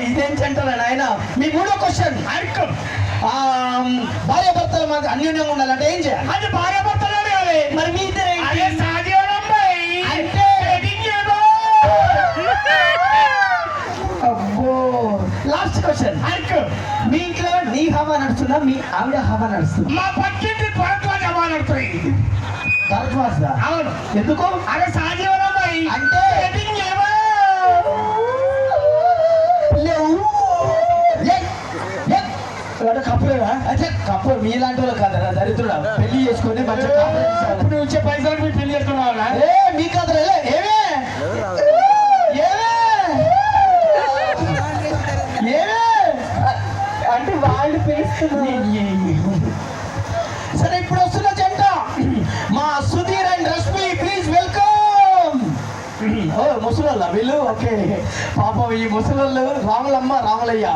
ఇదేం సెంటర్ ఆయన. మీ మూడో క్వశ్చన్ భార్య భర్తల మధ్య అన్యోన్యంగా ఉండాలంటే ఏం చేయాలి? అది భార్య భర్తలు అడగాలి. మరి మీ ఇద్దరు అంటే అబ్బో. లాస్ట్ క్వశ్చన్, మీ ఇంట్లో నీ హవా నడుస్తుందా, మీ ఆవిడ హవా నడుస్తుందా? మా పక్కింటి భరద్వాజ హవా నడుతుంది. భరద్వాజ? అవును. ఎందుకు? అదే సహజీవనం అంటే కప్పులేదా? అంటే కప్పు మీలాంటి వాళ్ళు కాదరా దరిద్రుడా. పెళ్లి చేసుకుని మంచిగా నువ్వు ఇచ్చే పైసలకు మీరు పెళ్లి చేసుకున్నావా? మీ కాదు ఏమే అంటే వాళ్ళు పిలుస్తున్నారు. సరే, ఇప్పుడు వస్తున్న జంట మా Sudheer and Rashmi, please welcome. ఓ ముసలోళ్ళ వీళ్ళు? ఓకే. పాపం ఈ ముసలోళ్ళు రాములమ్మ రాములయ్య.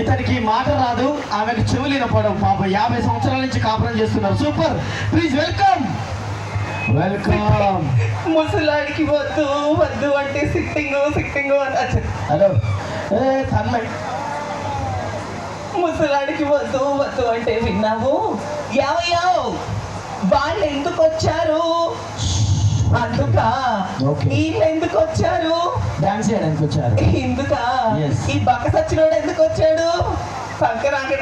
ఇతనికి మాట రాదు, ఆమెకు చెవులు వినపడవు. పాపం 50 సంవత్సరాల నుంచి కాపురం చేస్తున్నారు. Super, please welcome. వెల్కమ్. ముసలాడికి వద్దు వద్దు అంటే సిట్టింగ్ అని. హలో తన్మయ్. ముసలాడికి వద్దు వద్దు అంటే విన్నావు? యావ్ వాళ్ళు ఎందుకు వచ్చారు? అందుక. వీళ్ళు ఎందుకు వచ్చారు? డాన్స్ చేయడానికి వచ్చారు. ఎందుక? ఈ బక్క సచ్చినోడు ఎందుకు వచ్చాడు? సంక్రాంతి